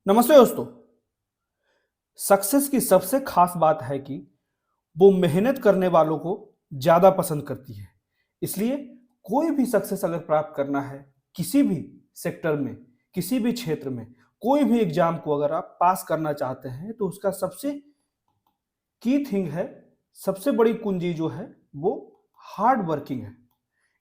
नमस्ते दोस्तों। सक्सेस की सबसे खास बात है कि वो मेहनत करने वालों को ज्यादा पसंद करती है। इसलिए कोई भी सक्सेस अगर प्राप्त करना है किसी भी सेक्टर में, किसी भी क्षेत्र में, कोई भी एग्जाम को अगर आप पास करना चाहते हैं तो उसका सबसे की थिंग है, सबसे बड़ी कुंजी जो है वो हार्ड वर्किंग है।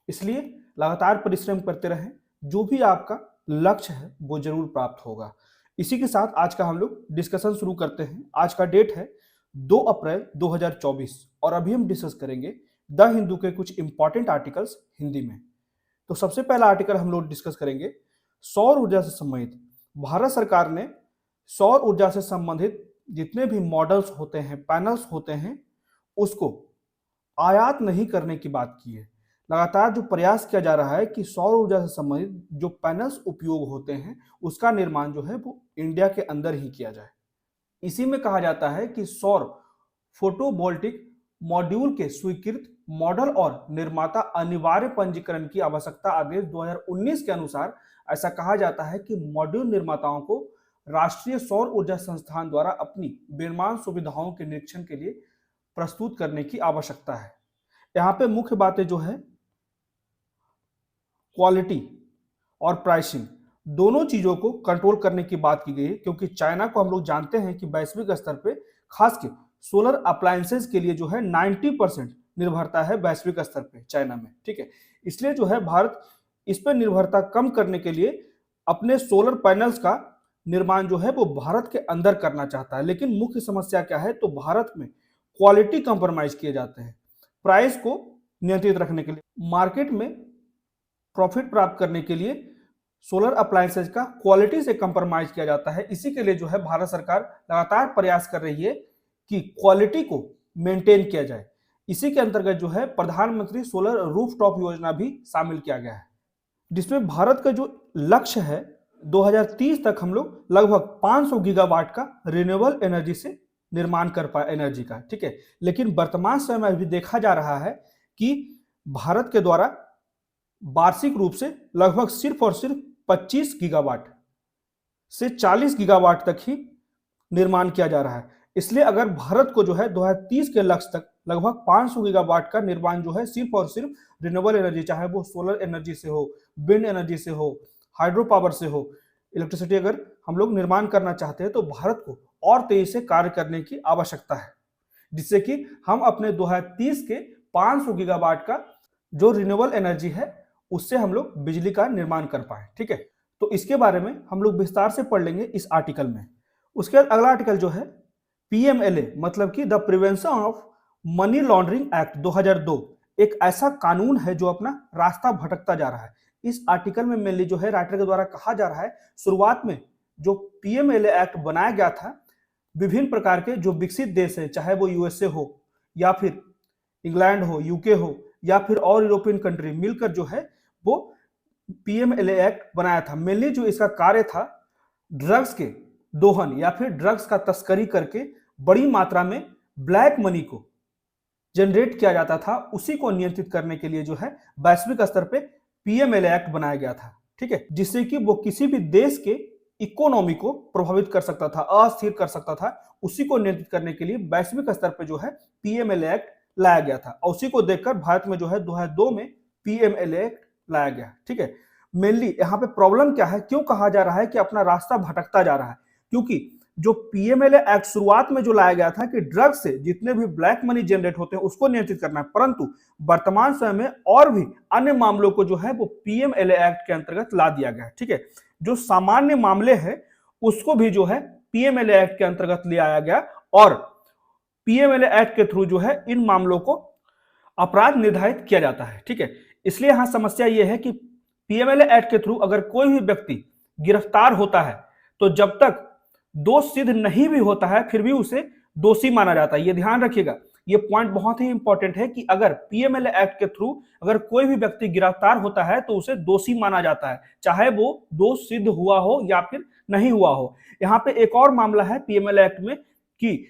इसलिए लगातार परिश्रम करते रहें, जो भी आपका लक्ष्य है वो जरूर प्राप्त होगा। इसी के साथ आज का हम लोग डिस्कशन शुरू करते हैं। आज का डेट है 2 अप्रैल 2024 और अभी हम डिस्कस करेंगे द हिंदू के कुछ इंपॉर्टेंट आर्टिकल्स हिंदी में। तो सबसे पहला आर्टिकल हम लोग डिस्कस करेंगे सौर ऊर्जा से संबंधित। भारत सरकार ने सौर ऊर्जा से संबंधित जितने भी मॉडल्स होते हैं, पैनल्स होते हैं, उसको आयात नहीं करने की बात की है। लगातार जो प्रयास किया जा रहा है कि सौर ऊर्जा से संबंधित जो पैनल्स उपयोग होते हैं उसका निर्माण जो है वो इंडिया के अंदर ही किया जाए। इसी में कहा जाता है कि सौर फोटोवोल्टिक मॉड्यूल के स्वीकृत मॉडल और निर्माता अनिवार्य पंजीकरण की आवश्यकता आदेश 2019 के अनुसार ऐसा कहा जाता है कि मॉड्यूल निर्माताओं को राष्ट्रीय सौर ऊर्जा संस्थान द्वारा अपनी विनिर्माण सुविधाओं के निरीक्षण के लिए प्रस्तुत करने की आवश्यकता है। यहाँ पे मुख्य बातें जो है क्वालिटी और प्राइसिंग दोनों चीजों को कंट्रोल करने की बात की गई है, क्योंकि चाइना को हम लोग जानते हैं कि वैश्विक स्तर पे खास के सोलर अप्लायंसेस के लिए जो है 90% निर्भरता है वैश्विक स्तर पे चाइना में। ठीक है, इसलिए जो है भारत इस पर निर्भरता कम करने के लिए अपने सोलर पैनल्स का निर्माण जो है वो भारत के अंदर करना चाहता है। लेकिन मुख्य समस्या क्या है, तो भारत में क्वालिटी कंप्रोमाइज किए जाते हैं। प्राइस को नियंत्रित रखने के लिए, मार्केट में प्रॉफिट प्राप्त करने के लिए सोलर अप्लायंसेज का क्वालिटी से कंप्रोमाइज किया जाता है। इसी के लिए जो है भारत सरकार लगातार प्रयास कर रही है कि क्वालिटी को मेंटेन किया जाए। इसी के अंतर्गत जो है प्रधानमंत्री सोलर रूफटॉप योजना भी शामिल किया गया है, जिसमें भारत का जो लक्ष्य है 2030 तक हम लोग लगभग 500 गीगावाट का रिन्यूएबल एनर्जी से निर्माण कर पाए एनर्जी का। ठीक है, लेकिन वर्तमान समय में अभी देखा जा रहा है कि भारत के द्वारा वार्षिक रूप से लगभग सिर्फ और सिर्फ 25 गीगावाट से 40 गीगावाट तक ही निर्माण किया जा रहा है। इसलिए अगर भारत को जो है 2030 के लक्ष्य तक लगभग 500 गीगावाट का निर्माण जो है सिर्फ और सिर्फ रिन्यूएबल एनर्जी, चाहे वो सोलर एनर्जी से हो, विंड एनर्जी से हो, हाइड्रो पावर से हो, इलेक्ट्रिसिटी अगर हम लोग निर्माण करना चाहते हैं तो भारत को और तेजी से कार्य करने की आवश्यकता है, जिससे कि हम अपने 2030 के 500 गीगावाट का जो रिन्यूएबल एनर्जी है उससे हम लोग बिजली का निर्माण कर पाए। ठीक है, तो इसके बारे में हम लोग विस्तार से पढ़ लेंगे इस आर्टिकल में। उसके बाद अगला आर्टिकल जो है पीएमएलए, मतलब कि the prevention of money laundering act 2002, एक ऐसा कानून है जो अपना रास्ता भटकता जा रहा है। इस आर्टिकल में मेनली जो है राइटर के द्वारा कहा जा रहा है, शुरुआत में जो पीएमएलए एक्ट बनाया गया था, विभिन्न प्रकार के जो विकसित देश है, चाहे वो यूएसए हो या फिर इंग्लैंड हो, यूके हो या फिर और यूरोपियन कंट्री, मिलकर जो है वो पीएमएलए एक्ट बनाया था। मेनली जो इसका कार्य था, ड्रग्स के दोहन या फिर ड्रग्स का तस्करी करके बड़ी मात्रा में ब्लैक मनी को जनरेट किया जाता था, उसी को नियंत्रित करने के लिए जो है वैश्विक स्तर पे पीएमएलए एक्ट बनाया गया था। ठीक है, जिससे कि वो किसी भी देश के इकोनॉमी को प्रभावित कर सकता था, अस्थिर कर सकता था, उसी को नियंत्रित करने के लिए वैश्विक स्तर पे जो है पीएमएलए एक्ट लाया गया था। और उसी को देखकर भारत में जो है 2002 में पीएमएलए एक्ट लाया गया। ठीक है, मेनली यहाँ पे प्रॉब्लम क्या है, क्यों कहा जा रहा है कि अपना रास्ता भटकता जा रहा है, क्योंकि जो पीएमएलए एक्ट शुरुआत में जो लाया गया था कि ड्रग्स से जितने भी ब्लैक मनी जनरेट होते हैं उसको नियंत्रित करना है, परंतु वर्तमान समय में और भी अन्य मामलों को जो है वो पीएमएलए एक्ट के अंतर्गत ला दिया गया है। ठीक है, जो सामान्य मामले हैं उसको भी जो है पीएमएलए एक्ट के अंतर्गत ले आया गया और पीएमएलए एक्ट के थ्रू जो है इन मामलों को अपराध निर्धारित किया जाता है। ठीक है, इसलिए यहां समस्या यह है कि पीएमएलए एक्ट के थ्रू अगर कोई भी व्यक्ति गिरफ्तार होता है तो जब तक दोष सिद्ध नहीं भी होता है फिर भी उसे दोषी माना जाता है। यह ध्यान रखिएगा, यह पॉइंट बहुत ही इंपॉर्टेंट है कि अगर पीएमएलए एक्ट के थ्रू अगर कोई भी व्यक्ति गिरफ्तार होता है तो उसे दोषी माना जाता है, चाहे वो दोष सिद्ध हुआ हो या फिर नहीं हुआ हो। यहाँ पे एक और मामला है पीएमएलए एक्ट में कि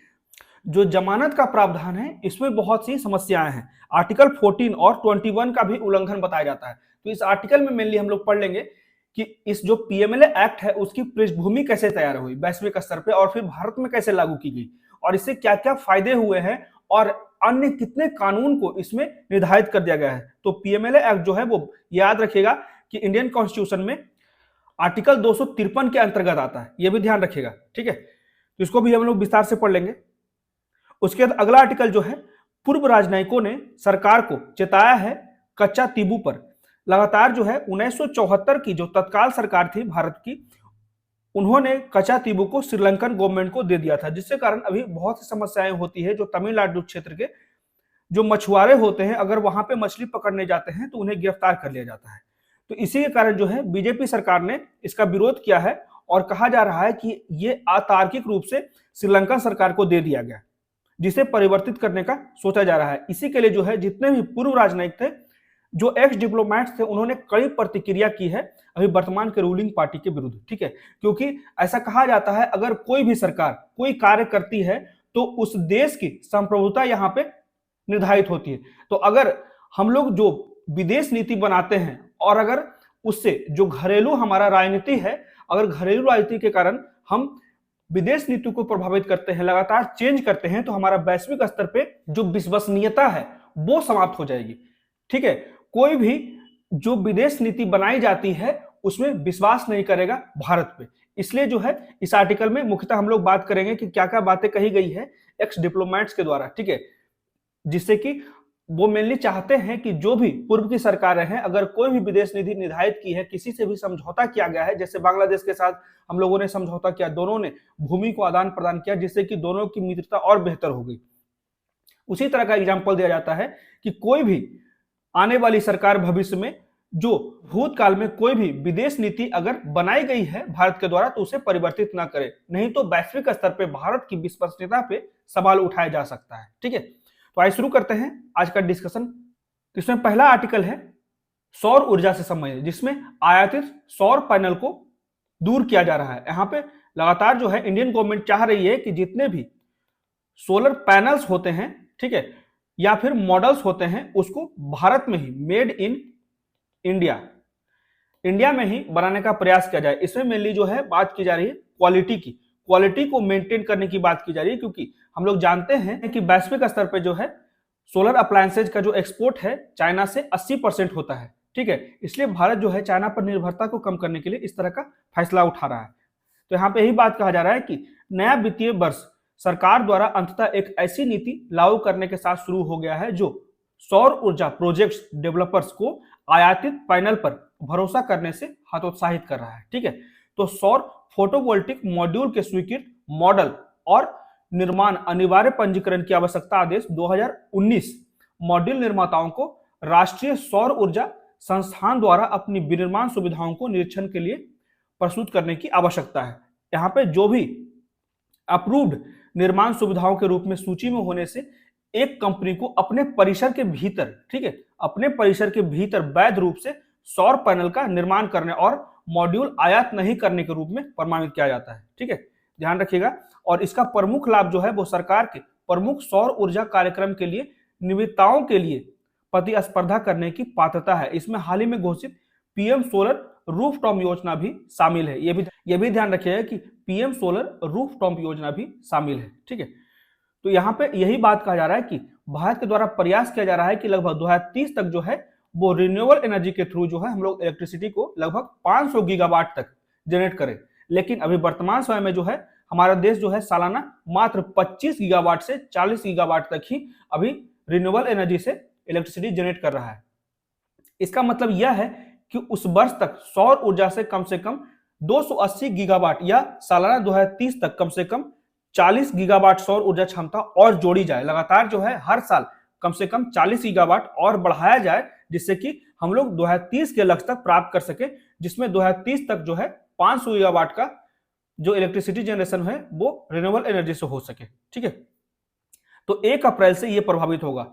जो जमानत का प्रावधान है इसमें बहुत सी समस्याएं हैं। आर्टिकल 14 और 21 का भी उल्लंघन बताया जाता है। तो इस आर्टिकल में मेनली हम लोग पढ़ लेंगे कि इस जो पीएमएलए एक्ट है उसकी पृष्ठभूमि कैसे तैयार हुई वैश्विक स्तर पे और फिर भारत में कैसे लागू की गई और इससे क्या क्या फायदे हुए हैं और अन्य कितने कानून को इसमें निर्धारित कर दिया गया है। तो पीएमएलए एक्ट जो है वो याद रखिएगा कि इंडियन कॉन्स्टिट्यूशन में आर्टिकल 253 के अंतर्गत आता है, ये भी ध्यान रखिएगा, ठीक है। तो इसको भी हम लोग विस्तार से पढ़ लेंगे। उसके बाद अगला आर्टिकल जो है, पूर्व राजनयिकों ने सरकार को चेताया है कच्चा तीबू पर। लगातार जो है 1974 की जो तत्काल सरकार थी भारत की, उन्होंने कच्चा तीबू को श्रीलंकन गवर्नमेंट को दे दिया था, जिसके कारण अभी बहुत सी समस्याएं होती है। जो तमिलनाडु क्षेत्र के जो मछुआरे होते हैं, अगर वहां पे मछली पकड़ने जाते हैं तो उन्हें गिरफ्तार कर लिया जाता है। तो इसी के कारण जो है बीजेपी सरकार ने इसका विरोध किया है और कहा जा रहा है कि ये अतार्किक रूप से श्रीलंका सरकार को दे दिया गया, जिसे परिवर्तित करने का सोचा जा रहा है। इसी के लिए जो है जितने भी पूर्व राजनयिक थे, जो एक्स डिप्लोमेट्स थे, उन्होंने कड़ी प्रतिक्रिया की है अभी वर्तमान के रूलिंग पार्टी के विरुद्ध, ठीक है। क्योंकि ऐसा कहा जाता है अगर कोई भी सरकार कोई कार्य करती है तो उस देश की संप्रभुता यहाँ पे निर्धारित होती है। तो अगर हम लोग जो विदेश नीति बनाते हैं और अगर उससे जो घरेलू हमारा राजनीति है, अगर घरेलू राजनीति के कारण हम विदेश नीति को प्रभावित करते हैं, लगातार चेंज करते हैं, तो हमारा वैश्विक स्तर पे जो विश्वसनीयता है वो समाप्त हो जाएगी, ठीक है। कोई भी जो विदेश नीति बनाई जाती है उसमें विश्वास नहीं करेगा भारत पे। इसलिए जो है इस आर्टिकल में मुख्यतः हम लोग बात करेंगे कि क्या क्या बातें कही गई है एक्स डिप्लोमेट्स के द्वारा, ठीक है, जिससे कि वो मेनली चाहते हैं कि जो भी पूर्व की सरकारें हैं, अगर कोई भी विदेश नीति निर्धारित की है, किसी से भी समझौता किया गया है, जैसे बांग्लादेश के साथ हम लोगों ने समझौता किया, दोनों ने भूमि को आदान प्रदान किया, जिससे कि दोनों की मित्रता और बेहतर हो गई। उसी तरह का एग्जाम्पल दिया जाता है कि कोई भी आने वाली सरकार भविष्य में जो भूतकाल में कोई भी विदेश नीति अगर बनाई गई है भारत के द्वारा तो उसे परिवर्तित ना करे, नहीं तो वैश्विक स्तर पे भारत की विश्वसनीयता पे सवाल उठाया जा सकता है, ठीक है। तो आइए शुरू करते हैं आज का डिस्कशन। इसमें पहला आर्टिकल है सौर ऊर्जा से संबंधित, जिसमें आयातित सौर पैनल को दूर किया जा रहा है। यहाँ पे लगातार जो है इंडियन गवर्नमेंट चाह रही है कि जितने भी सोलर पैनल्स होते हैं, ठीक है, या फिर मॉडल्स होते हैं, उसको भारत में ही मेड इन इंडिया में ही बनाने का प्रयास किया जाए। इसमें मेनली जो है बात की जा रही है क्वालिटी को मेंटेन करने की बात की जा रही है, क्योंकि हम लोग जानते हैं कि वैश्विक स्तर पे जो है सोलर अप्लायंसेज का जो एक्सपोर्ट है चाइना से 80% होता है, ठीक है। इसलिए भारत जो है चाइना पर निर्भरता को कम करने के लिए इस तरह का फैसला उठा रहा है। तो यहाँ पे यही बात कहा जा रहा है कि नया वित्तीय वर्ष सरकार द्वारा अंततः एक ऐसी नीति लागू करने के साथ शुरू हो गया है जो सौर ऊर्जा प्रोजेक्ट्स डेवलपर्स को आयातित पैनल पर भरोसा करने से हतोत्साहित कर रहा है, ठीक है। तो सौर फोटोवोल्टिक मॉड्यूल के स्वीकृत मॉडल और निर्माण अनिवार्य पंजीकरण की आवश्यकता आदेश 2019 मॉड्यूल निर्माताओं को राष्ट्रीय सौर ऊर्जा संस्थान द्वारा अपनी विनिर्माण सुविधाओं को निरीक्षण के लिए प्रस्तुत करने की आवश्यकता है। यहाँ पे जो भी अप्रूव्ड निर्माण सुविधाओं के रूप में सूची में होने से एक कंपनी को अपने परिसर के भीतर, ठीक है, अपने परिसर के भीतर वैध रूप से सौर पैनल का निर्माण करने और मॉड्यूल आयात नहीं करने के रूप में प्रमाणित किया जाता है, ठीक है, ध्यान रखिएगा। और इसका प्रमुख लाभ जो है वो सरकार के प्रमुख सौर ऊर्जा कार्यक्रम के लिए निविदाओं के लिए प्रतिस्पर्धा करने की पात्रता है। इसमें हाल ही में घोषित पीएम सोलर रूफटॉप योजना भी शामिल है। ये भी ध्यान रखिएगा कि पीएम सोलर रूफटॉप योजना भी शामिल है, ठीक है। तो यहाँ पे यही बात कहा जा रहा है कि भारत के द्वारा प्रयास किया जा रहा है कि लगभग 2030 तक जो है वो रिन्यूएबल एनर्जी के थ्रू जो है हम लोग इलेक्ट्रिसिटी को लगभग 500 गीगावाट तक जनरेट करें। लेकिन अभी वर्तमान समय में जो है हमारा देश जो है सालाना मात्र 25 गीगावाट से 40 गीगावाट तक ही अभी रिन्यूएबल एनर्जी से इलेक्ट्रिसिटी जनरेट कर रहा है। इसका मतलब यह है कि उस वर्ष तक सौर ऊर्जा से कम 280 गीगावाट या सालाना 2030 तक कम से कम 40 गीगावाट सौर ऊर्जा क्षमता और जोड़ी जाए। लगातार जो है हर साल कम से कम 40 गीगावाट और बढ़ाया जाए, जिससे कि हम लोग 2030 के लक्ष्य तक प्राप्त कर सके, जिसमें 2030 तक जो है 500 गीगावाट का जो इलेक्ट्रिसिटी जनरेशन है वो रिन्यूएबल एनर्जी से हो सके, ठीक है। तो 1 अप्रैल से ये प्रभावित होगा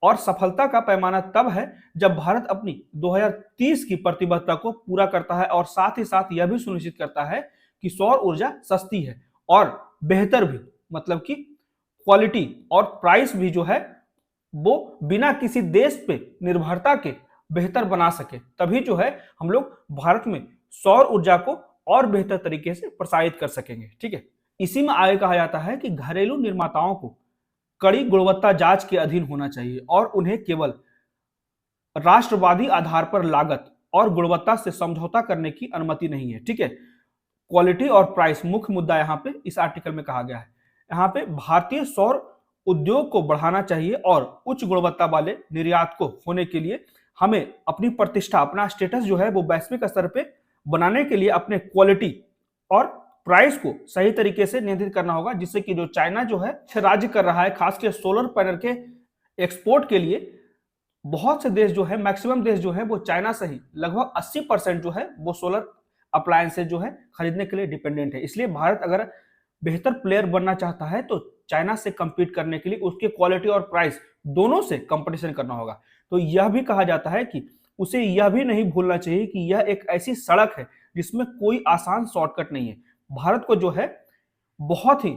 और सफलता का पैमाना तब है जब भारत अपनी 2030 की प्रतिबद्धता को पूरा करता है और साथ ही साथ यह भी सुनिश्चित करता है कि सौर ऊर्जा सस्ती है और बेहतर भी, मतलब कि क्वालिटी और प्राइस भी जो है वो बिना किसी देश पे निर्भरता के बेहतर बना सके। तभी जो है हम लोग भारत में सौर ऊर्जा को और बेहतर तरीके से प्रसारित कर सकेंगे। ठीक है, इसी में आगे कहा जाता है कि घरेलू निर्माताओं को कड़ी गुणवत्ता जांच के अधीन होना चाहिए और उन्हें केवल राष्ट्रवादी आधार पर लागत और गुणवत्ता से समझौता करने की अनुमति नहीं है। ठीक है, क्वालिटी और प्राइस मुख्य मुद्दा यहाँ पे इस आर्टिकल में कहा गया है। यहाँ पे भारतीय सौर उद्योग को बढ़ाना चाहिए और उच्च गुणवत्ता वाले निर्यात को होने के लिए हमें अपनी प्रतिष्ठा, अपना स्टेटस जो है वो वैश्विक स्तर पे बनाने के लिए अपने क्वालिटी और प्राइस को सही तरीके से नियंत्रित करना होगा, जिससे कि जो चाइना जो है राज्य कर रहा है खासकर सोलर पैनल के एक्सपोर्ट के लिए, बहुत से देश जो है, मैक्सिमम देश जो है वो चाइना से ही लगभग 80% जो है वो सोलर अप्लायंसेज जो है खरीदने के लिए डिपेंडेंट है। इसलिए भारत अगर बेहतर प्लेयर बनना चाहता है तो चाइना से compete करने के लिए उसके क्वालिटी और प्राइस दोनों से कंपटीशन करना होगा। तो यह भी कहा जाता है कि उसे यह भी नहीं भूलना चाहिए कि यह एक ऐसी सड़क है जिसमें कोई आसान शॉर्टकट नहीं है। भारत को जो है बहुत ही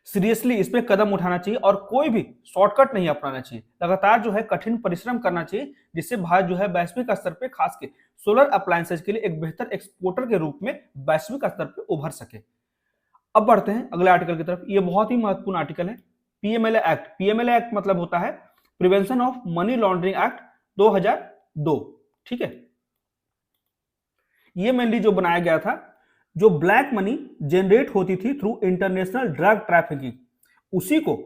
सीरियसली इस पे कदम उठाना चाहिए और कोई भी शॉर्टकट नहीं अपनाना चाहिए। लगातार जो है कठिन परिश्रम करना चाहिए, जिससे भारत जो है वैश्विक स्तर पे खास के सोलर अप्लायंसेज के लिए एक बेहतर एक्सपोर्टर के रूप में वैश्विक स्तर पे उभर सके। अब बढ़ते हैं अगले आर्टिकल की तरफ। ये बहुत ही महत्वपूर्ण आर्टिकल है, पीएमएलए एक्ट। पीएमएलए एक्ट मतलब होता है prevention of money laundering act 2002। ठीक है, ये मेनली जो बनाया गया था, जो ब्लैक मनी जनरेट होती थी थ्रू इंटरनेशनल ड्रग ट्रैफिकिंग, उसी को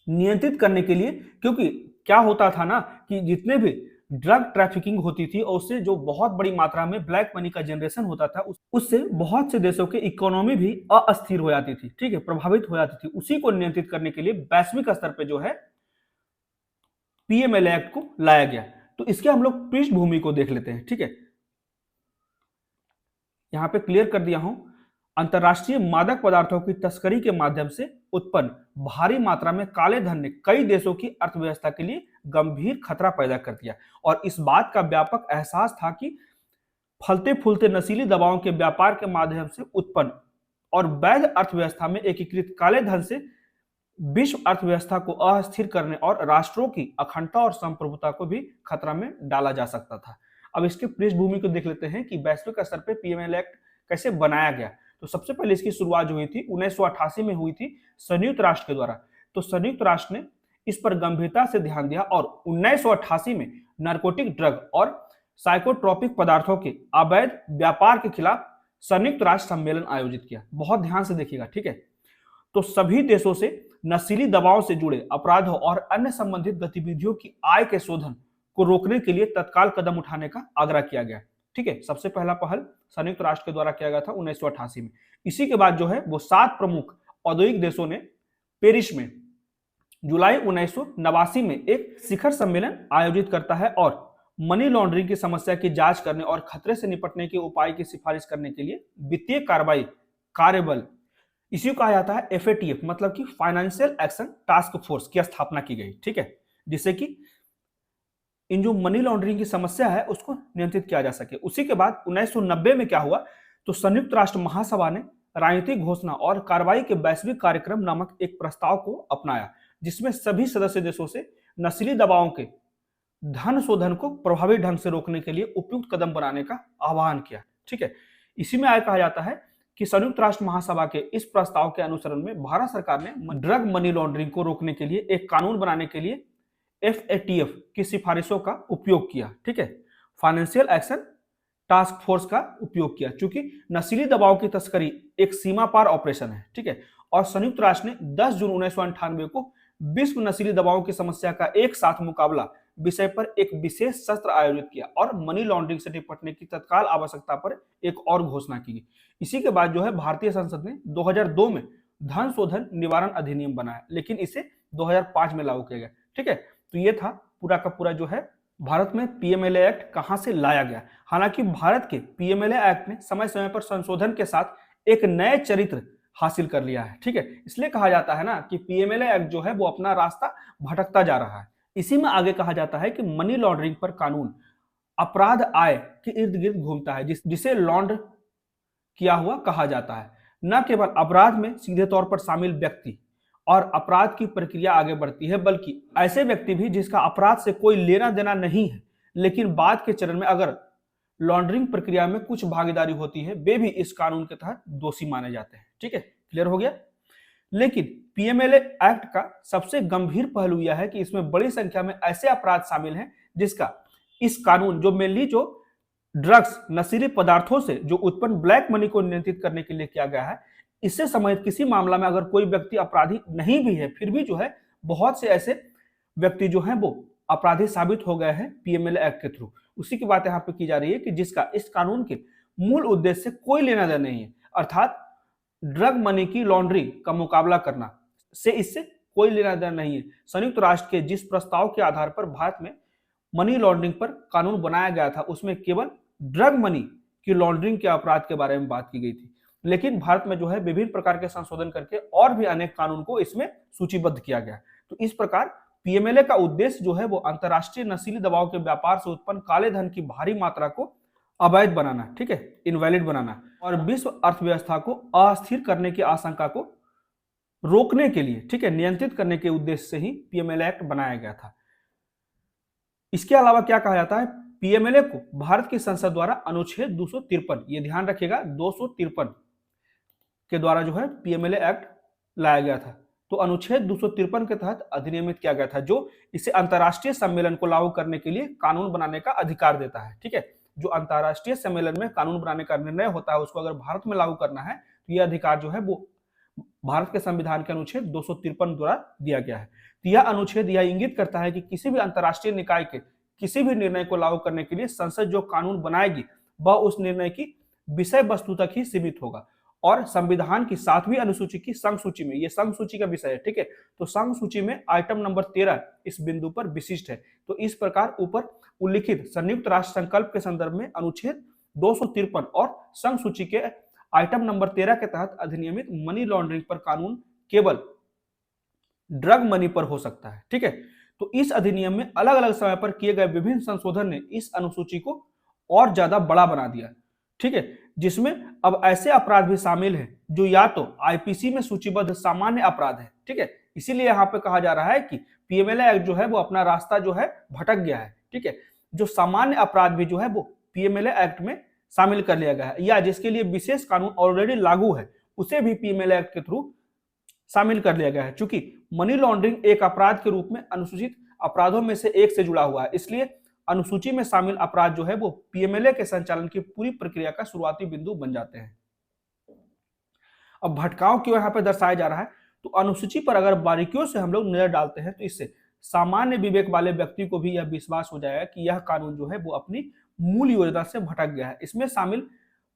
नियंत्रित करने के लिए। क्योंकि क्या होता था ना कि जितने भी ड्रग ट्रैफिकिंग होती थी और उससे जो बहुत बड़ी मात्रा में ब्लैक मनी का जनरेशन होता था, उससे बहुत से देशों की इकोनॉमी भी अस्थिर हो जाती थी। ठीक है, प्रभावित हो जाती थी। उसी को नियंत्रित करने के लिए वैश्विक स्तर पे जो है पीएमएलए एक्ट को लाया गया। तो इसके हम लोग पृष्ठभूमि को देख लेते हैं। ठीक है, यहां पे क्लियर कर दिया हूं। अंतरराष्ट्रीय मादक पदार्थों की तस्करी के माध्यम से उत्पन्न भारी मात्रा में काले धन ने कई देशों की अर्थव्यवस्था के लिए गंभीर खतरा पैदा कर दिया और इस बात का व्यापक एहसास था कि फलते फूलते नशीली दवाओं के व्यापार के माध्यम से उत्पन्न और वैध अर्थव्यवस्था में एकीकृत काले धन से विश्व अर्थव्यवस्था को अस्थिर करने और राष्ट्रों की अखंडता और संप्रभुता को भी खतरा में डाला जा सकता था। अब इसके पृष्ठभूमि को देख लेते हैं कि वैश्विक स्तर पर पीएमएलए एक्ट कैसे बनाया गया। तो सबसे पहले इसकी शुरुआत जो हुई थी 1988 में हुई थी संयुक्त राष्ट्र के द्वारा। तो संयुक्त राष्ट्र ने इस पर गंभीरता से ध्यान दिया और 1988 में नारकोटिक ड्रग और साइकोट्रोपिक पदार्थों के अवैध व्यापार के खिलाफ संयुक्त राष्ट्र सम्मेलन आयोजित किया। बहुत ध्यान से देखिएगा। ठीक है, तो सभी देशों से नशीली दवाओं से जुड़े अपराधों और अन्य संबंधित गतिविधियों की आय के शोधन को रोकने के लिए तत्काल कदम उठाने का आग्रह किया गया। ठीक है, सबसे पहला पहल संयुक्त राष्ट्र के द्वारा किया गया था 1988 में। इसी के बाद जो है वो 7 प्रमुख औद्योगिक देशों ने पेरिस में जुलाई 1989 में एक शिखर सम्मेलन आयोजित करता है और मनी लॉन्ड्रिंग की समस्या की जांच करने और खतरे से निपटने के उपाय की सिफारिश करने के लिए वित्तीय कार्रवाई कार्यबल, इसी को कहा जाता है एफएटीएफ, मतलब कि फाइनेंशियल एक्शन टास्क फोर्स की स्थापना की गई। ठीक है, जिससे कि इन जो मनी लॉन्ड्रिंग की समस्या है उसको नियंत्रित किया जा सके। उसी के बाद 1990 में क्या हुआ, तो संयुक्त राष्ट्र महासभा ने राजनीतिक घोषणा और कार्रवाई के वैश्विक कार्यक्रम नामक एक प्रस्ताव को अपनाया, जिसमें सभी सदस्य देशों से नशीली दवाओं के धन शोधन को प्रभावी ढंग से रोकने के लिए उपयुक्त कदम बनाने का आह्वान किया। ठीक है, इसी में आगे कहा जाता है कि संयुक्त राष्ट्र महासभा के इस प्रस्ताव के अनुसरण में भारत सरकार ने ड्रग मनी लॉन्ड्रिंग को रोकने के लिए एक कानून बनाने के लिए एफएटीएफ की सिफारिशों का उपयोग किया। ठीक है, फाइनेंशियल एक्शन टास्क फोर्स का उपयोग किया, क्योंकि नशीली दवाओं की तस्करी एक सीमा पार ऑपरेशन है। ठीक है, और संयुक्त राष्ट्र ने 10 जून 1998 को विश्व नशीली दवाओं की समस्या का एक साथ मुकाबला विषय पर एक विशेष सत्र आयोजित किया और मनी लॉन्ड्रिंग से निपटने की तत्काल आवश्यकता पर एक और घोषणा की गई। इसी के बाद जो है भारतीय संसद ने 2002 में धन शोधन निवारण अधिनियम बनाया, लेकिन इसे 2005 में लागू किया गया। ठीक है, तो ये था पूरा का पूरा जो है भारत में पीएमएलए एक्ट कहां से लाया गया। हालांकि भारत के पीएमएलए एक्ट ने समय समय पर संशोधन के साथ एक नए चरित्र हासिल कर लिया है। ठीक है, इसलिए कहा जाता है ना कि पीएमएलए एक्ट जो है वो अपना रास्ता भटकता जा रहा है। इसी में आगे कहा जाता है कि मनी लॉन्ड्रिंग पर कानून अपराध आय के इर्द गिर्द घूमता है, जिसे लॉन्ड्र किया हुआ कहा जाता है। न केवल अपराध में सीधे तौर पर शामिल व्यक्ति और अपराध की प्रक्रिया आगे बढ़ती है, बल्कि ऐसे व्यक्ति भी जिसका अपराध से कोई लेना देना नहीं है, लेकिन बाद के चरण में अगर लॉन्ड्रिंग प्रक्रिया में कुछ भागीदारी होती है, वे भी इस कानून के तहत दोषी माने जाते हैं। ठीक है, क्लियर हो गया। लेकिन पीएमएलए एक्ट का सबसे गंभीर पहलू यह है कि इसमें बड़ी संख्या में ऐसे अपराध शामिल हैं जिसका इस कानून जो मेनली जो ड्रग्स नशीले पदार्थों से जो उत्पन्न ब्लैक मनी को नियंत्रित करने के लिए किया गया है, इससे संबंधित किसी मामला में अगर कोई व्यक्ति अपराधी नहीं भी है, फिर भी जो है बहुत से ऐसे व्यक्ति जो हैं वो अपराधी साबित हो गए हैं पीएमएलए एक्ट के थ्रू। उसी की बात यहाँ पे की जा रही है कि जिसका इस कानून के मूल उद्देश्य से कोई लेना देना नहीं है, अर्थात ड्रग मनी की लॉन्ड्री का मुकाबला करना से इससे कोई लेना देना नहीं है। संयुक्त राष्ट्र के जिस प्रस्ताव के आधार पर भारत में मनी लॉन्ड्रिंग पर कानून बनाया गया था, उसमें केवल ड्रग मनी की लॉन्ड्रिंग के अपराध के बारे में बात की गई थी। लेकिन भारत में जो है विभिन्न प्रकार के संशोधन करके और भी अनेक कानून को इसमें सूचीबद्ध किया गया। तो इस प्रकार पीएमएलए का उद्देश्य जो है वो अंतर्राष्ट्रीय नशीली दवाओं के व्यापार से उत्पन्न काले धन की भारी मात्रा को अवैध बनाना, ठीक है, इनवैलिड बनाना और विश्व अर्थव्यवस्था को अस्थिर करने की आशंका को रोकने के लिए, ठीक है, नियंत्रित करने के उद्देश्य से ही पीएमएलए एक्ट बनाया गया था। इसके अलावा क्या कहा जाता है, पीएमएलए को भारत की संसद द्वारा अनुच्छेद 253, ये ध्यान रखिएगा, 253 के द्वारा जो है पीएमएलए एक्ट लाया गया था। तो अनुच्छेद 253 के तहत अधिनियमित किया गया था, जो इसे अंतर्राष्ट्रीय सम्मेलन को लागू करने के लिए कानून बनाने का अधिकार देता है। ठीक है, जो अंतर्राष्ट्रीय सम्मेलन में कानून बनाने का निर्णय होता है, उसको अगर भारत में लागू करना है तो यह अधिकार जो है वो भारत के संविधान के अनुच्छेद 253 द्वारा दिया गया है। तो यह अनुच्छेद यह इंगित करता है कि किसी भी अंतर्राष्ट्रीय निकाय के किसी भी निर्णय को लागू करने के लिए संसद जो कानून बनाएगी वह उस निर्णय की विषय वस्तु तक ही सीमित होगा और संविधान की 7वीं अनुसूची की संघ सूची में, ये संघ सूची का विषय है, ठीक है, तो संघ सूची में आइटम नंबर 13 इस बिंदु पर विशिष्ट है। तो इस प्रकार ऊपर उल्लिखित संयुक्त राष्ट्र संकल्प के संदर्भ में अनुच्छेद 253 और संघ सूची के आइटम नंबर 13 के तहत अधिनियमित मनी लॉन्ड्रिंग पर कानून केवल ड्रग मनी पर हो सकता है। ठीक है, तो इस अधिनियम में अलग अलग समय पर किए गए विभिन्न संशोधन ने इस अनुसूची को और ज्यादा बड़ा बना दिया। ठीक है, जिसमें अब ऐसे अपराध भी शामिल हैं जो या तो आईपीसी में सूचीबद्ध सामान्य अपराध है। ठीक है, इसीलिए यहाँ पे कहा जा रहा है कि पीएमएलए एक्ट जो है वो अपना रास्ता जो है भटक गया है। ठीक है, जो सामान्य अपराध भी जो है वो पीएमएलए एक्ट में शामिल कर लिया गया है, या जिसके लिए विशेष कानून ऑलरेडी लागू है उसे भी पीएमएलए एक्ट के थ्रू शामिल कर लिया गया है। चूंकि मनी लॉन्ड्रिंग एक अपराध के रूप में अनुसूचित अपराधों में से एक से जुड़ा हुआ है, इसलिए अनुसूची में शामिल अपराध जो है वो पीएमएलए के संचालन की पूरी प्रक्रिया का शुरुआती बिंदु बन जाते हैं। अब भटकाव क्यों यहाँ पे दर्शाया जा रहा है, तो अनुसूची पर अगर बारीकियों से हम लोग नजर डालते हैं तो इससे सामान्य विवेक वाले व्यक्ति को भी यह विश्वास हो जाएगा कि यह कानून जो है वो अपनी मूल योजना से भटक गया है। इसमें शामिल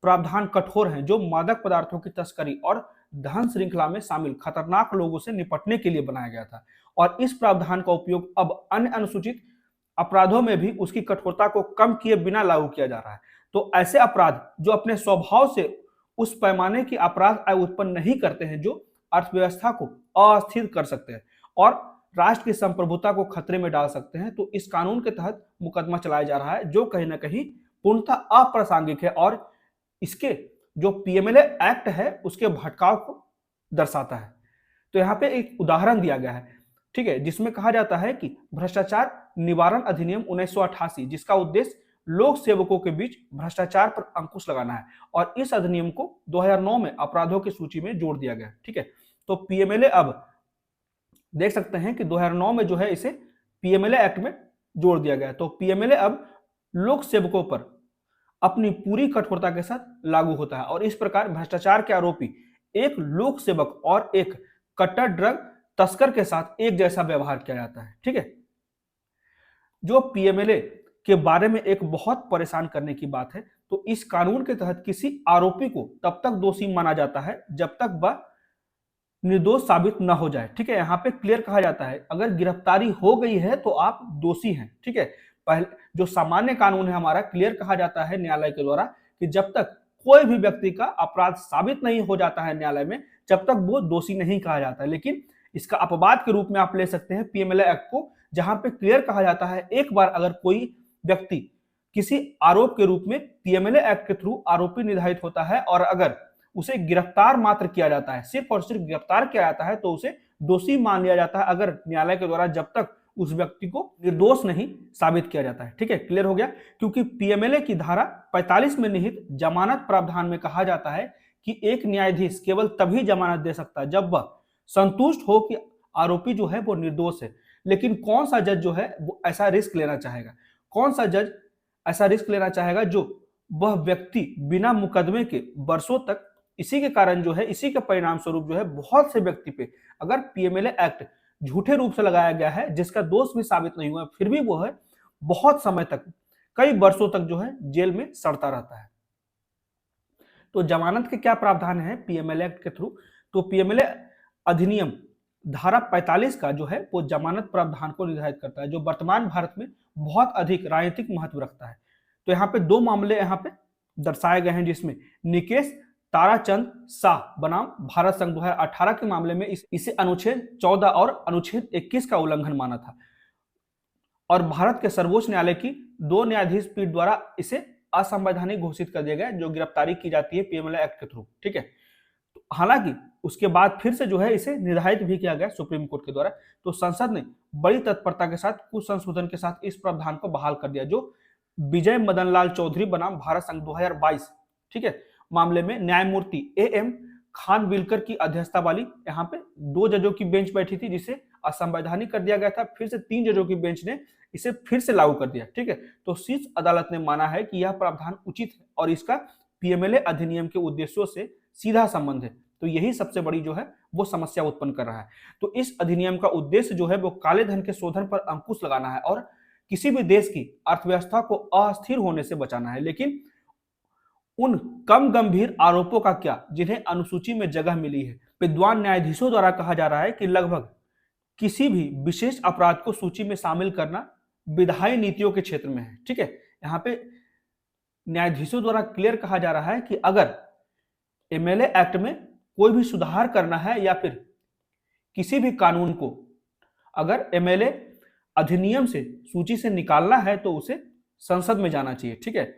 प्रावधान कठोर हैं, जो मादक पदार्थों की तस्करी और धन श्रृंखला में शामिल खतरनाक लोगों से निपटने के लिए बनाया गया था, और इस प्रावधान का उपयोग अब अन्य अनुसूचित अपराधों में भी उसकी कठोरता को कम किए बिना लागू किया जा रहा है। तो ऐसे अपराध जो अपने स्वभाव से उस पैमाने की अपराध आय उत्पन्न नहीं करते हैं जो अर्थव्यवस्था को अस्थिर कर सकते हैं और राष्ट्र की संप्रभुता को खतरे में डाल सकते हैं, तो इस कानून के तहत मुकदमा चलाया जा रहा है, जो कहीं ना कहीं पूर्णतः अप्रासंगिक है और इसके जो पीएमएलए एक्ट है उसके भटकाव को दर्शाता है। तो यहाँ पे एक उदाहरण दिया गया है, ठीक है, जिसमें कहा जाता है कि भ्रष्टाचार निवारण अधिनियम 1988, जिसका उद्देश्य लोक सेवकों के बीच भ्रष्टाचार पर अंकुश लगाना है, और इस अधिनियम को 2009 में अपराधों की सूची में जोड़ दिया गया। ठीक है, तो पीएमएलए अब देख सकते हैं कि 2009 में जो है इसे पीएमएलए एक्ट में जोड़ दिया गया। तो पीएमएलए अब लोक सेवकों पर अपनी पूरी कठोरता के साथ लागू होता है, और इस प्रकार भ्रष्टाचार के आरोपी एक लोक सेवक और एक कट्टर ड्रग तस्कर के साथ एक जैसा व्यवहार किया जाता है। ठीक है, जो पीएमएलए के बारे में एक बहुत परेशान करने की बात है, तो इस कानून के तहत किसी आरोपी को तब तक दोषी माना जाता है जब तक वह निर्दोष साबित न हो जाए। ठीक है, यहाँ पे क्लियर कहा जाता है अगर गिरफ्तारी हो गई है तो आप दोषी हैं। ठीक है, पहले जो सामान्य कानून है हमारा, क्लियर कहा जाता है न्यायालय के द्वारा कि जब तक कोई भी व्यक्ति का अपराध साबित नहीं हो जाता है न्यायालय में, जब तक वो दोषी नहीं कहा जाता है। लेकिन इसका अपवाद के रूप में आप ले सकते हैं पीएमएलए एक्ट को, जहां पे क्लियर कहा जाता है एक बार अगर कोई व्यक्ति किसी आरोप के रूप में पीएमएलए एक्ट के थ्रू आरोपी निर्धारित होता है और अगर उसे गिरफ्तार मात्र किया जाता है, सिर्फ और सिर्फ गिरफ्तार किया जाता है, तो उसे दोषी मान लिया जाता है, अगर न्यायालय के द्वारा जब तक उस व्यक्ति को निर्दोष नहीं साबित किया जाता है। ठीक है, क्लियर हो गया। क्योंकि पीएमएलए की धारा 45 में निहित जमानत प्रावधान में कहा जाता है कि एक न्यायाधीश केवल तभी जमानत दे सकता है जब वह संतुष्ट हो कि आरोपी जो है वो निर्दोष है। लेकिन कौन सा जज जो है वो ऐसा रिस्क लेना चाहेगा? कौन सा जज ऐसा रिस्क लेना चाहेगा जो वह व्यक्ति बिना मुकदमे के वर्षों तक इसी के कारण जो है, इसी के परिणाम स्वरूप जो है बहुत से व्यक्ति पे अगर पीएमएलए एक्ट झूठे रूप से लगाया गया है, जिसका दोष भी साबित नहीं हुआ, फिर भी वो है बहुत समय तक, कई वर्षों तक जो है जेल में सड़ता रहता है। तो जमानत के क्या प्रावधान है पीएमएलए एक्ट के थ्रू? तो पीएमएलए अधिनियम धारा 45 का जो है वो जमानत प्रावधान को निर्धारित करता है, जो वर्तमान भारत में बहुत अधिक राजनीतिक महत्व रखता है। तो यहाँ पे दो मामले यहाँ पे दर्शाए गए हैं, जिसमें निकेश ताराचंद शाह बनाम भारत संघ 2018 के मामले में इसे अनुच्छेद 14 और अनुच्छेद 21 का उल्लंघन माना था और भारत के सर्वोच्च न्यायालय की 2 न्यायाधीश पीठ द्वारा इसे असंवैधानिक घोषित कर दिया गया, जो गिरफ्तारी की जाती है पीएमएलए एक्ट के थ्रू। ठीक है, तो हालांकि उसके बाद फिर से जो है इसे निर्धारित भी किया गया सुप्रीम कोर्ट के द्वारा। तो संसद ने बड़ी तत्परता के साथ कुछ संशोधन के साथ इस प्रावधान को बहाल कर दिया, जो विजय मदन लाल चौधरी बनाम भारत संघ 2022 ठीक है मामले में न्यायमूर्ति एएम खानविलकर की अध्यक्षता वाली यहाँ पे 2 जजों की बेंच बैठी थी, जिसे असंवैधानिक कर दिया गया था। फिर से 3 जजों की बेंच ने इसे फिर से लागू कर दिया। ठीक है, तो शीर्ष अदालत ने माना है कि यह प्रावधान उचित है और इसका पीएमएलए अधिनियम के उद्देश्यों से सीधा संबंध है। तो यही सबसे बड़ी जो है वो समस्या उत्पन्न कर रहा है। तो इस अधिनियम का उद्देश्य जो है वो काले धन के शोधन पर अंकुश लगाना है और किसी भी देश की अर्थव्यवस्था को अस्थिर होने से बचाना है। लेकिन उन कम गंभीर आरोपों का क्या जिन्हें अनुसूची में जगह मिली है? विद्वान न्यायाधीशों द्वारा कहा जा रहा है कि लगभग किसी भी विशेष अपराध को सूची में शामिल करना विधायी नीतियों के क्षेत्र में है। ठीक है, यहाँ पे न्यायाधीशों द्वारा क्लियर कहा जा रहा है कि अगर एमएलए एक्ट में कोई भी सुधार करना है या फिर किसी भी कानून को अगर एमएलए अधिनियम से सूची से निकालना है तो उसे संसद में जाना चाहिए। ठीक है,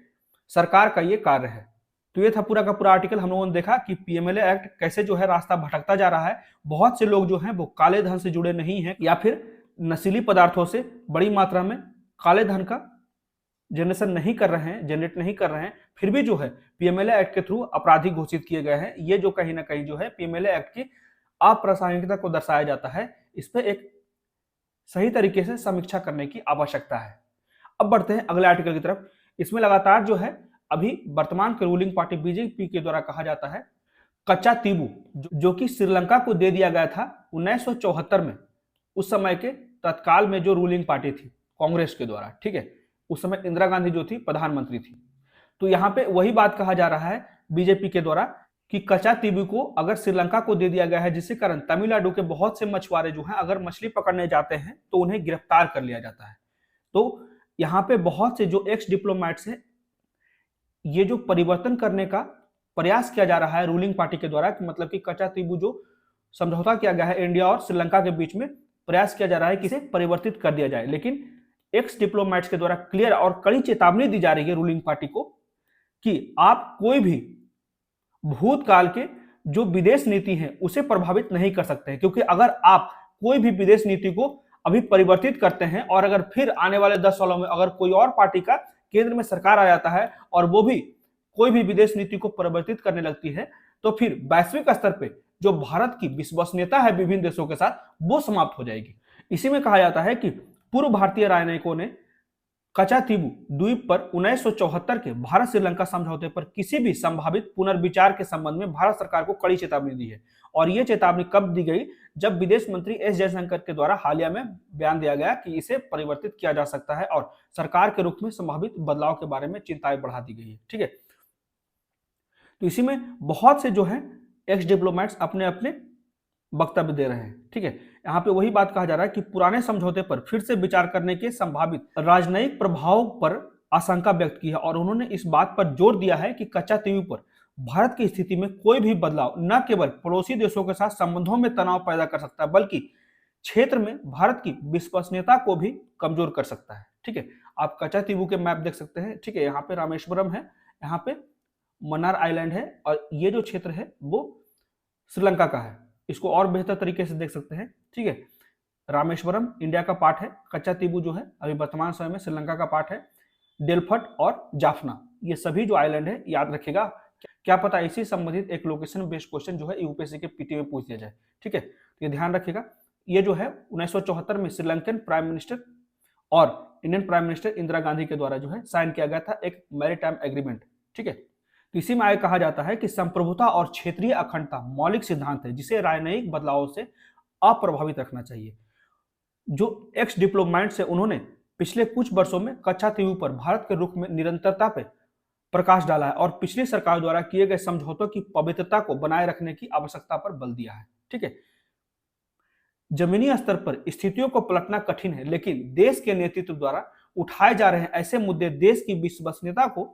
सरकार का ये कार्य है। तो ये था पूरा का पूरा आर्टिकल। हम लोगों ने देखा कि पीएमएलए एक्ट कैसे जो है रास्ता भटकता जा रहा है। बहुत से लोग जो हैं वो काले धन से जुड़े नहीं हैं या फिर नशीली पदार्थों से बड़ी मात्रा में काले धन का जनरेट नहीं कर रहे हैं, फिर भी जो है पीएमएलए एक्ट के थ्रू अपराधी घोषित किए गए हैं। ये जो कहीं ना कहीं जो है पीएमएलए एक्ट की अप्रासंगिकता को दर्शाया जाता है, इस पर एक सही तरीके से समीक्षा करने की आवश्यकता है। अब बढ़ते हैं अगले आर्टिकल की तरफ। इसमें लगातार जो है अभी वर्तमान के रूलिंग पार्टी बीजेपी के द्वारा कहा जाता है कच्चा तीबू, जो कि श्रीलंका को दे दिया गया था 1974 में, उस समय के तत्काल में जो रूलिंग पार्टी थी कांग्रेस के द्वारा। ठीक है, उस समय इंदिरा गांधी जो थी प्रधानमंत्री थी। तो यहाँ पे वही बात कहा जा रहा है बीजेपी के द्वारा कि कच्चा तीबू को अगर श्रीलंका को दे दिया गया है, जिसके कारण तमिलनाडु के बहुत से मछुआरे जो हैं अगर मछली पकड़ने जाते हैं तो उन्हें गिरफ्तार कर लिया जाता है। तो यहाँ पे बहुत से जो एक्स डिप्लोमेट्स हैं, ये जो परिवर्तन करने का प्रयास किया जा रहा है रूलिंग पार्टी के द्वारा, कि मतलब कि कच्चा तीबू जो समझौता किया गया है इंडिया और श्रीलंका के बीच में, प्रयास किया जा रहा है कि इसे परिवर्तित कर दिया जाए। लेकिन एक्स डिप्लोमेट्स के द्वारा क्लियर और कड़ी चेतावनी दी जा रही है रूलिंग पार्टी को कि आप कोई भी भूतकाल के जो विदेश नीति है उसे प्रभावित नहीं कर सकते हैं, क्योंकि अगर आप कोई भी विदेश नीति को अभी परिवर्तित करते हैं और अगर फिर आने वाले 10 सालों में अगर कोई और पार्टी का केंद्र में सरकार आ जाता है और वो भी कोई भी विदेश नीति को परिवर्तित करने लगती है, तो फिर वैश्विक स्तर पे जो भारत की विश्वसनीयता है विभिन्न देशों के साथ, वो समाप्त हो जाएगी। इसी में कहा जाता है कि पूर्व भारतीय राजनयिकों ने कच्चा तीबू द्वीप पर 1974 के भारत श्रीलंका समझौते पर किसी भी संभावित पुनर्विचार के संबंध में भारत सरकार को कड़ी चेतावनी दी है। और यह चेतावनी कब दी गई? जब विदेश मंत्री एस जयशंकर के द्वारा हालिया में बयान दिया गया कि इसे परिवर्तित किया जा सकता है और सरकार के रुख में संभावित बदलाव के बारे में चिंताएं बढ़ा दी गई है। ठीक है, तो इसी में बहुत से जो है एक्स डिप्लोमेट्स अपने अपने वक्तव्य दे रहे हैं। ठीक है, यहाँ पे वही बात कहा जा रहा है कि पुराने समझौते पर फिर से विचार करने के संभावित राजनयिक प्रभाव पर आशंका व्यक्त की है और उन्होंने इस बात पर जोर दिया है कि कच्चा तीबू पर भारत की स्थिति में कोई भी बदलाव न केवल पड़ोसी देशों के साथ संबंधों में तनाव पैदा कर सकता है, बल्कि क्षेत्र में भारत की विश्वसनीयता को भी कमजोर कर सकता है। ठीक है, आप कच्चा तीबू के मैप देख सकते हैं। ठीक है, यहाँ पे रामेश्वरम है, यहाँ पे मन्नार आइलैंड है और ये जो क्षेत्र है वो श्रीलंका का है। इसको और बेहतर तरीके से देख सकते हैं। ठीक है, रामेश्वरम इंडिया का पार्ट है, कच्चा तीबू जो है अभी वर्तमान समय में श्रीलंका का पार्ट है, डेलफट और जाफना, ये सभी जो आइलैंड है याद रखेगा। क्या पता इसी संबंधित एक लोकेशन बेस्ड क्वेश्चन जो है यूपीएससी के पीटी में पूछ दिया जाए, ठीक है, तो ये ध्यान रखिएगा। ये जो है 1974 में श्रीलंकन प्राइम मिनिस्टर और Indian prime minister Indira Gandhi के द्वारा जो है साइन किया गया था एक मैरीटाइम एग्रीमेंट, ठीक है। तो इसी में आगे कहा जाता है कि संप्रभुता और क्षेत्रीय अखंडता मौलिक सिद्धांत है जिसे राजनयिक बदलावों से अप्रभावित रखना चाहिए। जो एक्स डिप्लोमेट से उन्होंने पिछले कुछ वर्षों में कच्चा तीबू पर भारत के रुख में निरंतरता पर प्रकाश डाला है और पिछली सरकार द्वारा किए गए समझौतों की पवित्रता को बनाए रखने की आवश्यकता पर बल दिया है, ठीक है। जमीनी स्तर पर स्थितियों को पलटना कठिन है, लेकिन देश के नेतृत्व द्वारा उठाए जा रहे ऐसे मुद्दे देश की विश्वसनीयता को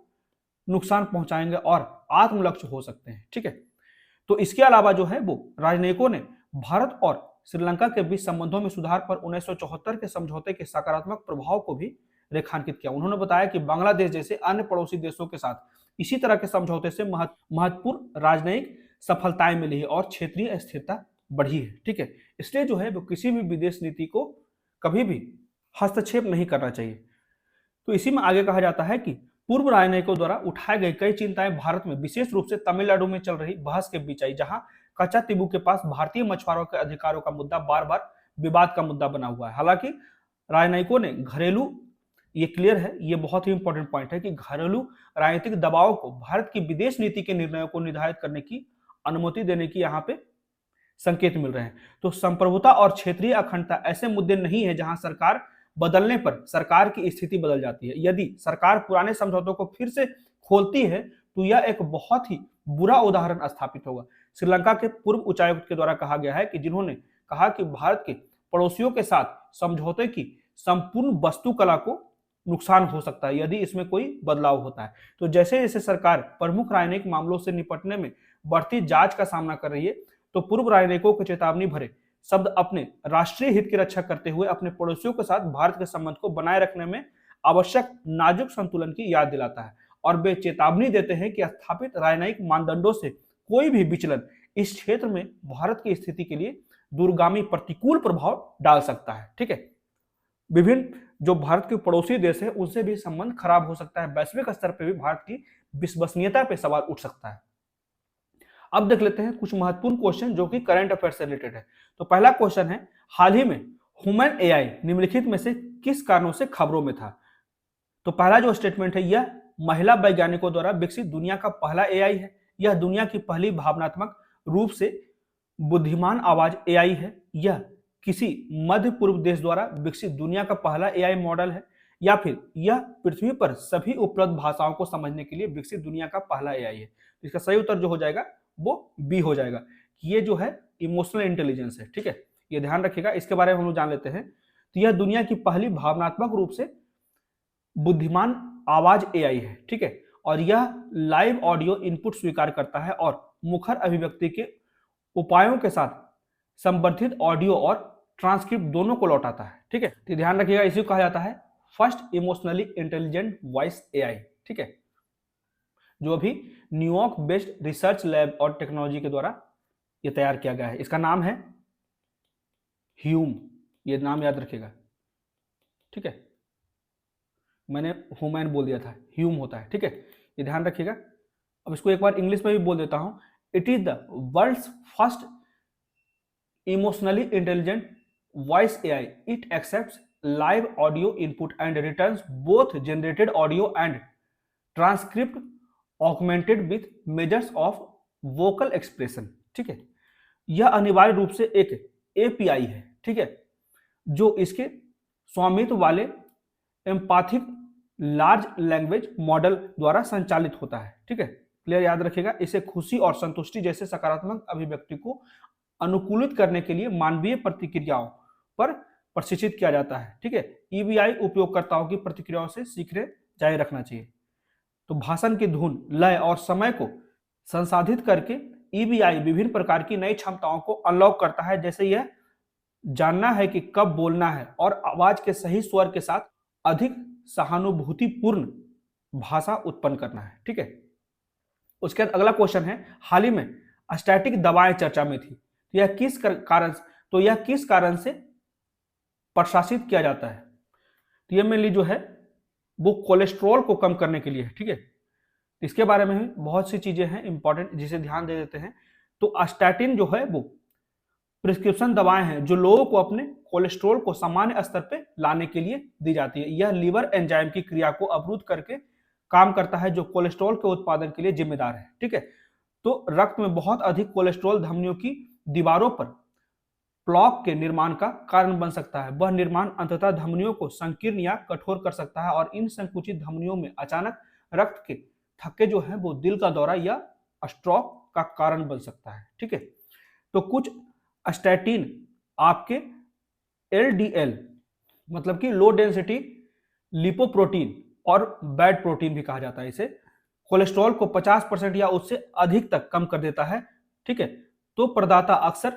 नुकसान पहुंचाएंगे और आत्मलक्ष्य हो सकते हैं, ठीक है। तो इसके अलावा जो है वो राजनयिकों ने भारत और श्रीलंका के बीच संबंधों में सुधार पर 1974 के समझौते के सकारात्मक प्रभाव को भी रेखांकित किया। उन्होंने बताया कि बांग्लादेश जैसे अन्य पड़ोसी देशों के साथ इसी तरह के समझौते से महत्वपूर्ण राजनयिक सफलताएं मिली है और क्षेत्रीय स्थिरता बढ़ी है, ठीक है। इसलिए जो है वो किसी भी विदेश नीति को कभी भी हस्तक्षेप नहीं करना चाहिए। तो इसी में आगे कहा जाता है कि पूर्व राजनयिकों द्वारा उठाए गए कई चिंताएं भारत में विशेष रूप से तमिलनाडु में चल रही बहस के बीच आई, जहां कच्चा तीबू के पास भारतीय मछुआरों के अधिकारों का मुद्दा बार बार विवाद का मुद्दा बना हुआ है। हालांकि राजनयिकों ने घरेलू, ये क्लियर है, ये बहुत ही इंपॉर्टेंट पॉइंट है कि घरेलू राजनीतिक दबाव को भारत की विदेश नीति के निर्णयों को निर्धारित करने की अनुमति देने की यहाँ पे संकेत मिल रहे हैं। तो संप्रभुता और क्षेत्रीय अखंडता ऐसे मुद्दे नहीं है जहां सरकार बदलने पर सरकार की स्थिति बदल जाती है। यदि सरकार पुराने समझौतों को फिर से खोलती है तो यह एक बहुत ही बुरा उदाहरण स्थापित होगा। श्रीलंका के पूर्व उच्चायुक्त के द्वारा कहा गया है कि जिन्होंने कहा कि भारत के पड़ोसियों के साथ समझौते की संपूर्ण वास्तुकला को नुकसान हो सकता है यदि इसमें कोई बदलाव होता है। तो जैसे जैसे सरकार प्रमुख राजनयिक मामलों से निपटने में बढ़ती जांच का सामना कर रही है, तो पूर्व राजनयिकों को चेतावनी भरे शब्द अपने राष्ट्रीय हित की रक्षा करते हुए अपने पड़ोसियों के साथ भारत के संबंध को बनाए रखने में आवश्यक नाजुक संतुलन की याद दिलाता है और वे चेतावनी देते हैं कि स्थापित राजनयिक मानदंडों से कोई भी विचलन इस क्षेत्र में भारत की स्थिति के लिए दूरगामी प्रतिकूल प्रभाव डाल सकता है, ठीक है। विभिन्न जो भारत के पड़ोसी देश है उनसे भी संबंध खराब हो सकता है, वैश्विक स्तर पर भी भारत की विश्वसनीयता पर सवाल उठ सकता है। अब देख लेते हैं कुछ महत्वपूर्ण क्वेश्चन जो कि करंट अफेयर से रिलेटेड है। तो पहला क्वेश्चन है, हाल ही में ह्यूमन एआई निम्नलिखित में से किस कारणों से खबरों में था। तो पहला जो स्टेटमेंट है, यह महिला वैज्ञानिकों द्वारा विकसित दुनिया का पहला एआई है। यह दुनिया की पहली भावनात्मक रूप से बुद्धिमान आवाज एआई है। यह किसी मध्य पूर्व देश द्वारा विकसित दुनिया का पहला एआई मॉडल है, या फिर यह पृथ्वी पर सभी उपलब्ध भाषाओं को समझने के लिए विकसित दुनिया का पहला एआई है। इसका सही उत्तर जो हो जाएगा वो बी हो जाएगा, कि ये जो है इमोशनल इंटेलिजेंस है, ठीक है, ये ध्यान रखिएगा। इसके बारे में हम लोग जान लेते हैं। तो यह दुनिया की पहली भावनात्मक रूप से बुद्धिमान आवाज एआई है, ठीक है, और यह लाइव ऑडियो इनपुट स्वीकार करता है और मुखर अभिव्यक्ति के उपायों के साथ संवर्धित ऑडियो और ट्रांसक्रिप्ट दोनों को लौटाता है, ठीक है। तो ध्यान रखिएगा, इसी को कहा जाता है first emotionally intelligent voice AI, ठीक है, जो अभी न्यूयॉर्क बेस्ड रिसर्च लैब और टेक्नोलॉजी के द्वारा यह तैयार किया गया है। इसका नाम है ह्यूम, ये नाम याद रखिएगा, ठीक है, मैंने ह्यूमन बोल दिया था, ह्यूम होता है, ठीक है, ये ध्यान रखिएगा। अब इसको एक बार इंग्लिश में भी बोल देता हूं। It is the world's first emotionally intelligent voice AI. It accepts live audio input and returns both generated audio and transcript augmented with measures of vocal expression, ठीक है। यह अनिवार्य रूप से एक एपीआई है, ठीक है, जो इसके स्वामित्व वाले एम्पाथिक लार्ज लैंग्वेज मॉडल द्वारा संचालित होता है, ठीक है, क्लियर, याद रखिएगा। इसे खुशी और संतुष्टि जैसे सकारात्मक अभिव्यक्ति को अनुकूलित करने के लिए मानवीय प्रतिक्रियाओं पर प्रशिक्षित किया जाता है, ठीक है। ईवीआई उपयोगकर्ताओं की प्रतिक्रियाओं से सीखने जारी रखना चाहिए। तो भाषण की धुन, लय और समय को संसाधित करके ईवीआई विभिन्न प्रकार की नई क्षमताओं को अनलॉक करता है, जैसे यह जानना है कि कब बोलना है और आवाज के सही स्वर के साथ अधिक सहानुभूतिपूर्ण भाषा उत्पन्न करना है, ठीक है। उसके बाद अगला क्वेश्चन है, हाल ही में स्टैटिक दवाएं चर्चा में थी, यह किस कारण से प्रशासित किया जाता है। तो ये मेनली जो है वो कोलेस्ट्रॉल को कम करने के लिए है, ठीक है। इसके बारे में भी बहुत सी चीजें हैं इंपॉर्टेंट जिसे ध्यान दे देते हैं। तो स्टैटिन जो है वो प्रिस्क्रिप्शन दवाएं हैं जो लोगों को अपने कोलेस्ट्रॉल को सामान्य स्तर पे लाने के लिए दी जाती है। यह लीवर एंजाइम की क्रिया को अवरुद्ध करके काम करता है जो कोलेस्ट्रॉल के उत्पादन के लिए जिम्मेदार है, ठीक है। तो रक्त में बहुत अधिक कोलेस्ट्रॉल धमनियों की दीवारों पर प्लॉक के निर्माण का कारण बन सकता है। वह निर्माण अंततः धमनियों को संकीर्ण या कठोर कर सकता है और इन संकुचित धमनियों में अचानक रक्त के थक्के जो है वो दिल का दौरा या स्ट्रोक का कारण बन सकता है, ठीक है। तो कुछ स्टैटिन आपके एलडीएल मतलब कि लो डेंसिटी लिपोप्रोटीन और बैड प्रोटीन भी कहा जाता है इसे, कोलेस्ट्रॉल को 50% या उससे अधिक तक कम कर देता है, ठीक है। तो प्रदाता अक्सर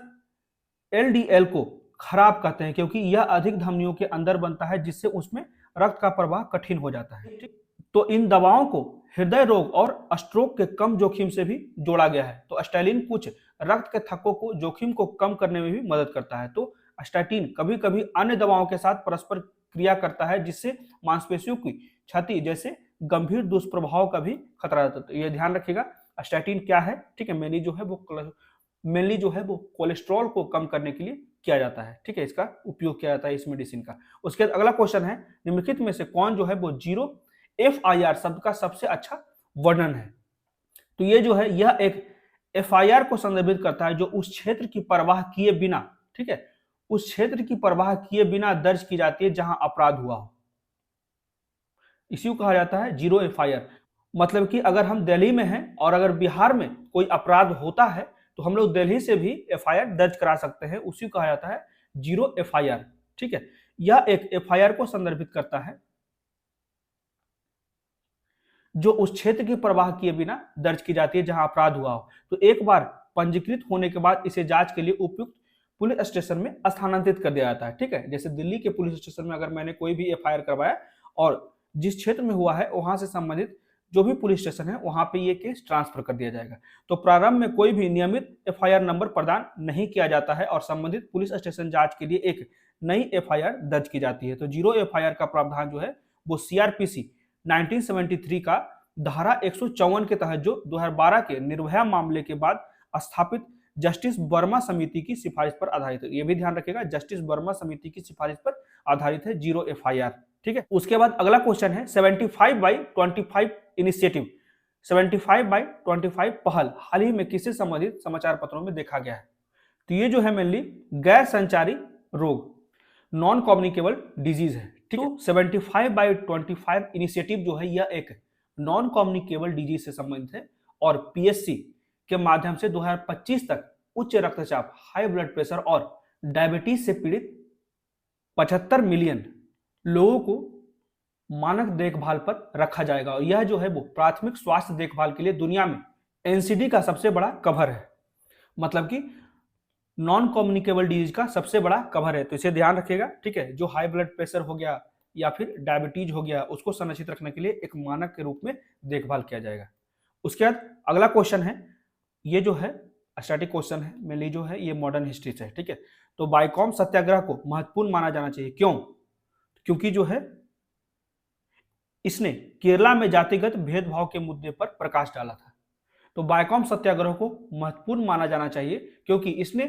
एलडीएल को खराब कहते हैं क्योंकि यह अधिक धमनियों के अंदर बनता है जिससे उसमें रक्त का प्रवाह कठिन हो जाता है, ठीक। तो इन दवाओं को हृदय रोग और स्ट्रोक के कम जोखिम से भी जोड़ा गया है। तो स्टैटिन कुछ रक्त के थक्कों को जोखिम को कम करने में भी मदद करता है। तो स्टैटिन कभी कभी अन्य दवाओं के साथ परस्पर क्रिया करता है जिससे मांसपेशियों की क्षति जैसे गंभीर दुष्प्रभाव का भी खतरा रहता है। तो ये ध्यान रखिएगा स्टैटिन क्या है, ठीक है। मेनली जो है वो कोलेस्ट्रॉल को कम करने के लिए किया जाता है, ठीक है। इसका उपयोग किया जाता है इस मेडिसिन का। उसके बाद अगला क्वेश्चन है निम्नलिखित में से कौन जो है वो जीरो FIR शब्द का सबसे अच्छा वर्णन है। तो ये जो है यह एक FIR को संदर्भित करता है जो उस क्षेत्र की परवाह किए बिना, ठीक है, उस क्षेत्र की परवाह किए बिना दर्ज की जाती है जहां अपराध हुआ हो। इसी को कहा जाता है जीरो FIR। मतलब कि अगर हम दिल्ली में हैं और अगर बिहार में कोई अपराध होता है तो हम लोग दिल्ली से भी FIR दर्ज करा सकते हैं, उसी को कहा जाता है जीरो FIR, ठीक है। यह एक FIR को संदर्भित करता है जो उस क्षेत्र की परवाह किए बिना दर्ज की जाती है जहां अपराध हुआ हो। तो एक बार पंजीकृत होने के बाद इसे जांच के लिए उपयुक्त पुलिस स्टेशन में स्थानांतरित कर दिया जाता है, ठीक है। जैसे दिल्ली के पुलिस स्टेशन में अगर मैंने कोई भी FIR करवाया और जिस क्षेत्र में हुआ है वहां से संबंधित जो भी पुलिस स्टेशन है वहां पे ये केस ट्रांसफर कर दिया जाएगा। तो प्रारंभ में कोई भी नियमित FIR नंबर प्रदान नहीं किया जाता है और संबंधित पुलिस स्टेशन जांच के लिए एक नई FIR दर्ज की जाती है। तो जीरो FIR का प्रावधान जो है वो CRPC 1973 का धारा 154 के तहत जो 2012 के निर्भया मामले के बाद स्थापित जस्टिस वर्मा समिति की सिफारिश पर आधारित है। ये भी ध्यान रखिएगा जस्टिस वर्मा समिति की सिफारिश पर आधारित है जीरो FIR, ठीक है। उसके बाद अगला क्वेश्चन है 75/25 इनिशिएटिव। 75/25 पहल हाल ही में किससे संबंधित समाचार पत्रों में देखा गया है। तो ये जो है मेनली गैर संचारी रोग नॉन कम्युनिकेबल डिजीज है, ठीक है। 75/25 इनिशिएटिव जो है यह एक नॉन कम्युनिकेबल डिजीज से संबंधित है और PSC के माध्यम से 2025 तक उच्च रक्तचाप, हाई ब्लड प्रेशर और डायबिटीज से पीड़ित 75 मिलियन लोगों को मानक देखभाल पर रखा जाएगा। और यह जो है वो प्राथमिक स्वास्थ्य देखभाल के लिए दुनिया में NCD का सबसे बड़ा कवर है, मतलब कि नॉन कम्युनिकेबल डिजीज का सबसे बड़ा कवर है। तो इसे ध्यान रखिएगा, ठीक है। जो हाई ब्लड प्रेशर हो गया या फिर डायबिटीज हो गया उसको संरक्षित रखने के लिए एक मानक के रूप में देखभाल किया जाएगा। उसके बाद अगला क्वेश्चन है, ये जो है स्टैटिक क्वेश्चन है, मेनली जो है ये मॉडर्न हिस्ट्री से है, ठीक है। तो बाइकॉम सत्याग्रह को महत्वपूर्ण माना जाना चाहिए, क्यों? क्योंकि जो है इसने केरला में जातिगत भेदभाव के मुद्दे पर प्रकाश डाला था। तो बाइकॉम सत्याग्रह को महत्वपूर्ण माना जाना चाहिए क्योंकि इसने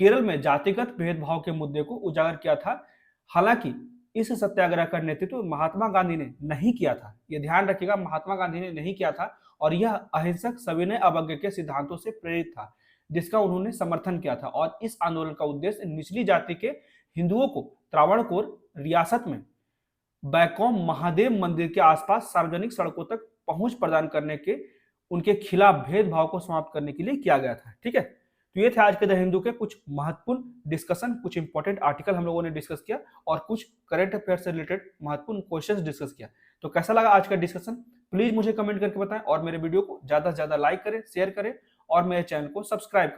केरल में जातिगत भेदभाव के मुद्दे को उजागर किया था। हालांकि इस सत्याग्रह का नेतृत्व महात्मा गांधी ने नहीं किया था, यह ध्यान रखिएगा, महात्मा गांधी ने नहीं किया था और यह अहिंसक सविनय अवज्ञा के सिद्धांतों से प्रेरित था जिसका उन्होंने समर्थन किया था। और इस आंदोलन का उद्देश्य निचली जाति के हिंदुओं को त्रावणकोर रियासत में बैकोम महादेव मंदिर के आसपास सार्वजनिक सड़कों तक पहुंच प्रदान करने के उनके खिलाफ भेदभाव को समाप्त करने के लिए किया गया था, ठीक है। तो ये थे आज के द हिंदू के कुछ महत्वपूर्ण डिस्कशन, कुछ इंपॉर्टेंट आर्टिकल हम लोगों ने डिस्कस किया और कुछ करंट अफेयर से रिलेटेड महत्वपूर्ण क्वेश्चंस डिस्कस किया। तो कैसा लगा आज का डिस्कशन प्लीज मुझे कमेंट करके बताएं और मेरे वीडियो को ज्यादा से ज्यादा लाइक करें, शेयर करें और मेरे चैनल को सब्सक्राइब करें।